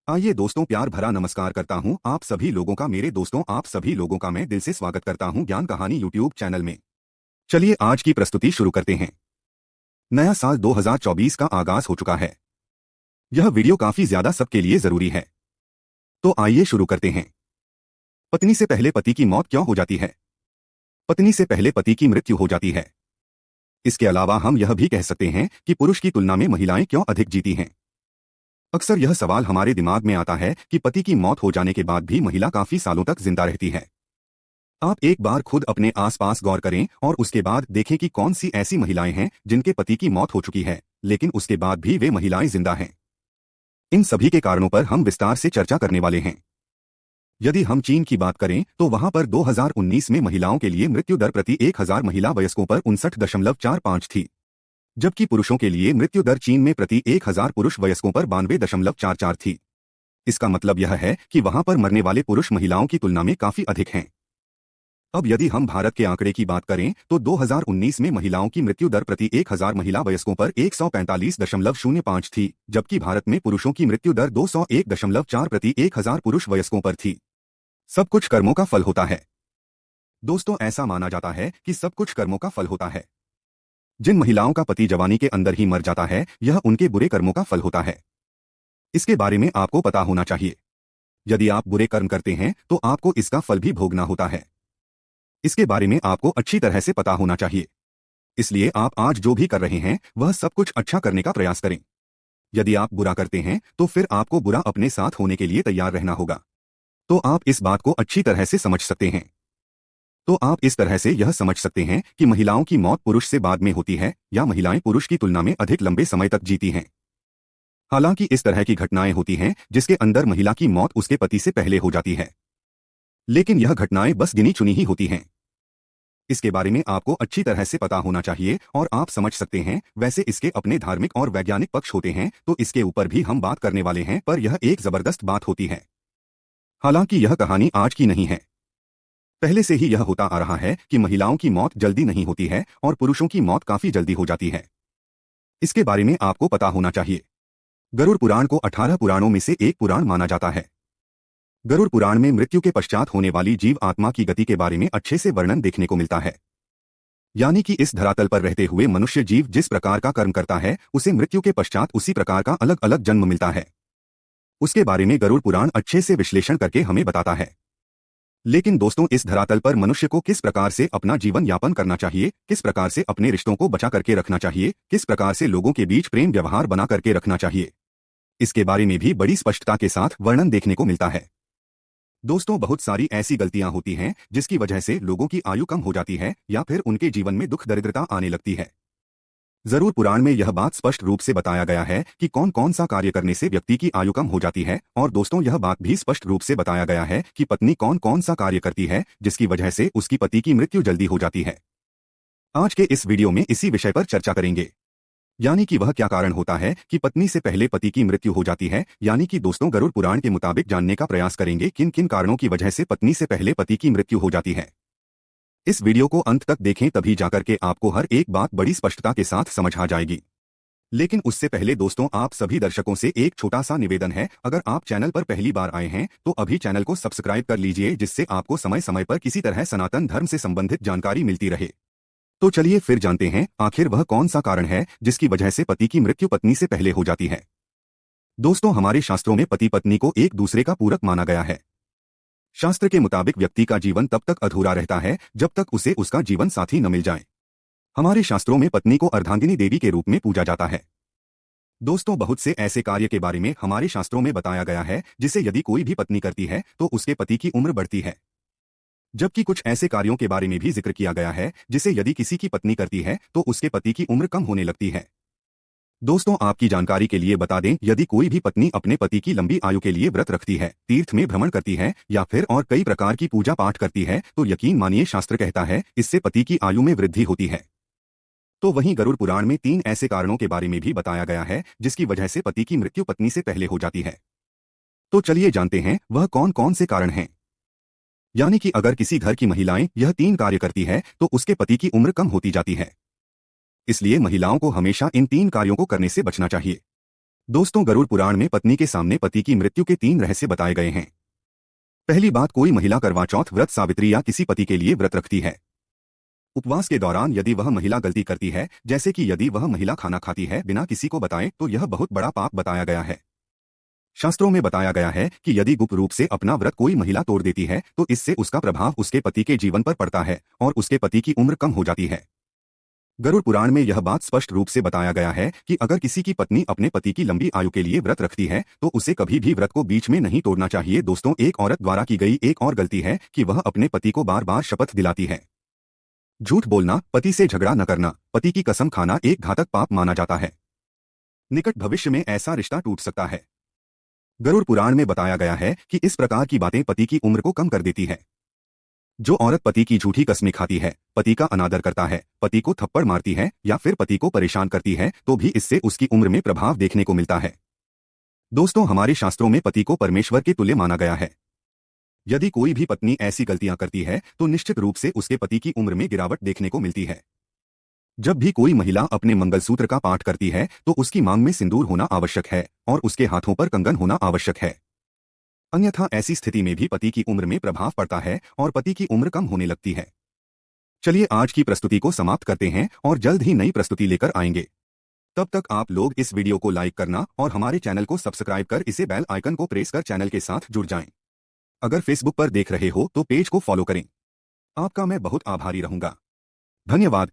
आइए दोस्तों, प्यार भरा नमस्कार करता हूं आप सभी लोगों का। मेरे दोस्तों, आप सभी लोगों का मैं दिल से स्वागत करता हूं ज्ञान कहानी यूट्यूब चैनल में। चलिए आज की प्रस्तुति शुरू करते हैं। नया साल 2024 का आगाज हो चुका है। यह वीडियो काफी ज्यादा सबके लिए जरूरी है। तो आइए शुरू करते हैं। पत्नी से पहले पति की मौत क्यों हो जाती है? पत्नी से पहले पति की मृत्यु हो जाती है। इसके अलावा हम यह भी कह सकते हैं कि पुरुष की तुलना में महिलाएं क्यों अधिक जीती हैं। अक्सर यह सवाल हमारे दिमाग में आता है कि पति की मौत हो जाने के बाद भी महिला काफी सालों तक जिंदा रहती है। आप एक बार खुद अपने आसपास गौर करें और उसके बाद देखें कि कौन सी ऐसी महिलाएं हैं जिनके पति की मौत हो चुकी है, लेकिन उसके बाद भी वे महिलाएं जिंदा हैं। इन सभी के कारणों पर हम विस्तार से चर्चा करने वाले हैं। यदि हम चीन की बात करें तो वहां पर 2019 में महिलाओं के लिए मृत्यु दर प्रति 1000 महिला वयस्कों पर 59.45 थी, जबकि पुरुषों के लिए मृत्यु दर चीन में प्रति 1000 पुरुष वयस्कों पर 92.44 थी। इसका मतलब यह है कि वहां पर मरने वाले पुरुष महिलाओं की तुलना में काफी अधिक हैं। अब यदि हम भारत के आंकड़े की बात करें तो 2019 में महिलाओं की मृत्यु दर प्रति 1000 महिला वयस्कों पर 145.05 थी, जबकि भारत में पुरुषों की मृत्यु दर 201.4 प्रति 1000 पुरुष वयस्कों पर थी। सब कुछ कर्मों का फल होता है। दोस्तों, ऐसा माना जाता है कि सब कुछ कर्मों का फल होता है। जिन महिलाओं का पति जवानी के अंदर ही मर जाता है, यह उनके बुरे कर्मों का फल होता है। इसके बारे में आपको पता होना चाहिए। यदि आप बुरे कर्म करते हैं तो आपको इसका फल भी भोगना होता है। इसके बारे में आपको अच्छी तरह से पता होना चाहिए। इसलिए आप आज जो भी कर रहे हैं वह सब कुछ अच्छा करने का प्रयास करें। यदि आप बुरा करते हैं तो फिर आपको बुरा अपने साथ होने के लिए तैयार रहना होगा। तो आप इस बात को अच्छी तरह से समझ सकते हैं। तो आप इस तरह से यह समझ सकते हैं कि महिलाओं की मौत पुरुष से बाद में होती है या महिलाएं पुरुष की तुलना में अधिक लंबे समय तक जीती हैं। हालांकि इस तरह की घटनाएं होती हैं जिसके अंदर महिला की मौत उसके पति से पहले हो जाती है, लेकिन यह घटनाएं बस गिनी चुनी ही होती हैं। इसके बारे में आपको अच्छी तरह से पता होना चाहिए और आप समझ सकते हैं। वैसे इसके अपने धार्मिक और वैज्ञानिक पक्ष होते हैं, तो इसके ऊपर भी हम बात करने वाले हैं, पर यह एक जबरदस्त बात होती है। हालांकि यह कहानी आज की नहीं है। पहले से ही यह होता आ रहा है कि महिलाओं की मौत जल्दी नहीं होती है और पुरुषों की मौत काफी जल्दी हो जाती है। इसके बारे में आपको पता होना चाहिए। गरुड़ पुराण को 18 पुराणों में से एक पुराण माना जाता है। गरुड़ पुराण में मृत्यु के पश्चात होने वाली जीव आत्मा की गति के बारे में अच्छे से वर्णन देखने को मिलता है। यानी कि इस धरातल पर रहते हुए मनुष्य जीव जिस प्रकार का कर्म करता है उसे मृत्यु के पश्चात उसी प्रकार का अलग अलग जन्म मिलता है। उसके बारे में गरुड़ पुराण अच्छे से विश्लेषण करके हमें बताता है। लेकिन दोस्तों, इस धरातल पर मनुष्य को किस प्रकार से अपना जीवन यापन करना चाहिए, किस प्रकार से अपने रिश्तों को बचा करके रखना चाहिए, किस प्रकार से लोगों के बीच प्रेम व्यवहार बना करके रखना चाहिए, इसके बारे में भी बड़ी स्पष्टता के साथ वर्णन देखने को मिलता है। दोस्तों, बहुत सारी ऐसी गलतियां होती हैं जिसकी वजह से लोगों की आयु कम हो जाती है या फिर उनके जीवन में दुख दरिद्रता आने लगती है। जरूर पुराण में यह बात स्पष्ट रूप से बताया गया है कि कौन कौन सा कार्य करने से व्यक्ति की आयु कम हो जाती है, और दोस्तों यह बात भी स्पष्ट रूप से बताया गया है कि पत्नी कौन कौन सा कार्य करती है जिसकी वजह से उसकी पति की मृत्यु जल्दी हो जाती है। आज के इस वीडियो में इसी विषय पर चर्चा करेंगे, यानी कि वह क्या कारण होता है कि पत्नी से पहले पति की मृत्यु हो जाती है। यानी कि दोस्तों, गरुड़ पुराण के मुताबिक जानने का प्रयास करेंगे किन किन कारणों की वजह से पत्नी से पहले पति की मृत्यु हो जाती है। इस वीडियो को अंत तक देखें, तभी जाकर के आपको हर एक बात बड़ी स्पष्टता के साथ समझ आ जाएगी। लेकिन उससे पहले दोस्तों, आप सभी दर्शकों से एक छोटा सा निवेदन है। अगर आप चैनल पर पहली बार आए हैं तो अभी चैनल को सब्सक्राइब कर लीजिए, जिससे आपको समय समय पर किसी तरह सनातन धर्म से संबंधित जानकारी मिलती रहे। तो चलिए फिर जानते हैं आखिर वह कौन सा कारण है जिसकी वजह से पति की मृत्यु पत्नी से पहले हो जाती है। दोस्तों, हमारे शास्त्रों में पति पत्नी को एक दूसरे का पूरक माना गया है। शास्त्र के मुताबिक व्यक्ति का जीवन तब तक अधूरा रहता है जब तक उसे उसका जीवन साथी न मिल जाए। हमारे शास्त्रों में पत्नी को अर्धांगिनी देवी के रूप में पूजा जाता है। दोस्तों, बहुत से ऐसे कार्य के बारे में हमारे शास्त्रों में बताया गया है जिसे यदि कोई भी पत्नी करती है तो उसके पति की उम्र बढ़ती है, जबकि कुछ ऐसे कार्यों के बारे में भी जिक्र किया गया है जिसे यदि किसी की पत्नी करती है तो उसके पति की उम्र कम होने लगती है। दोस्तों, आपकी जानकारी के लिए बता दें, यदि कोई भी पत्नी अपने पति की लंबी आयु के लिए व्रत रखती है, तीर्थ में भ्रमण करती है या फिर और कई प्रकार की पूजा पाठ करती है तो यकीन मानिए शास्त्र कहता है इससे पति की आयु में वृद्धि होती है। तो वहीं गरुड़ पुराण में 3 ऐसे कारणों के बारे में भी बताया गया है जिसकी वजह से पति की मृत्यु पत्नी से पहले हो जाती है। तो चलिए जानते हैं वह कौन कौन से कारण हैं। यानी कि अगर किसी घर की महिलाएं यह 3 कार्य करती है तो उसके पति की उम्र कम होती जाती है। इसलिए महिलाओं को हमेशा इन 3 कार्यों को करने से बचना चाहिए। दोस्तों, गरुड़ पुराण में पत्नी के सामने पति की मृत्यु के 3 रहस्य बताए गए हैं। पहली बात, कोई महिला करवा चौथ व्रत, सावित्री या किसी पति के लिए व्रत रखती है। उपवास के दौरान यदि वह महिला गलती करती है, जैसे कि यदि वह महिला खाना खाती है बिना किसी को बताए, तो यह बहुत बड़ा पाप बताया गया है। शास्त्रों में बताया गया है कि यदि गुप्त रूप से अपना व्रत कोई महिला तोड़ देती है तो इससे उसका प्रभाव उसके पति के जीवन पर पड़ता है और उसके पति की उम्र कम हो जाती है। गरुड़ पुराण में यह बात स्पष्ट रूप से बताया गया है कि अगर किसी की पत्नी अपने पति की लंबी आयु के लिए व्रत रखती है तो उसे कभी भी व्रत को बीच में नहीं तोड़ना चाहिए। दोस्तों, एक औरत द्वारा की गई एक और गलती है कि वह अपने पति को बार बार शपथ दिलाती है। झूठ बोलना, पति से झगड़ा न करना, पति की कसम खाना एक घातक पाप माना जाता है। निकट भविष्य में ऐसा रिश्ता टूट सकता है। गरुड़ पुराण में बताया गया है कि इस प्रकार की बातें पति की उम्र को कम कर देती है। जो औरत पति की झूठी कस्में खाती है, पति का अनादर करता है, पति को थप्पड़ मारती है या फिर पति को परेशान करती है, तो भी इससे उसकी उम्र में प्रभाव देखने को मिलता है। दोस्तों, हमारे शास्त्रों में पति को परमेश्वर के तुल्य माना गया है। यदि कोई भी पत्नी ऐसी गलतियां करती है तो निश्चित रूप से उसके पति की उम्र में गिरावट देखने को मिलती है। जब भी कोई महिला अपने मंगलसूत्र का पाठ करती है तो उसकी मांग में सिंदूर होना आवश्यक है और उसके हाथों पर कंगन होना आवश्यक है। अन्यथा ऐसी स्थिति में भी पति की उम्र में प्रभाव पड़ता है और पति की उम्र कम होने लगती है। चलिए आज की प्रस्तुति को समाप्त करते हैं और जल्द ही नई प्रस्तुति लेकर आएंगे। तब तक आप लोग इस वीडियो को लाइक करना और हमारे चैनल को सब्सक्राइब कर इसे बेल आइकन को प्रेस कर चैनल के साथ जुड़ जाएं। अगर फेसबुक पर देख रहे हो तो पेज को फॉलो करें। आपका मैं बहुत आभारी रहूंगा। धन्यवाद।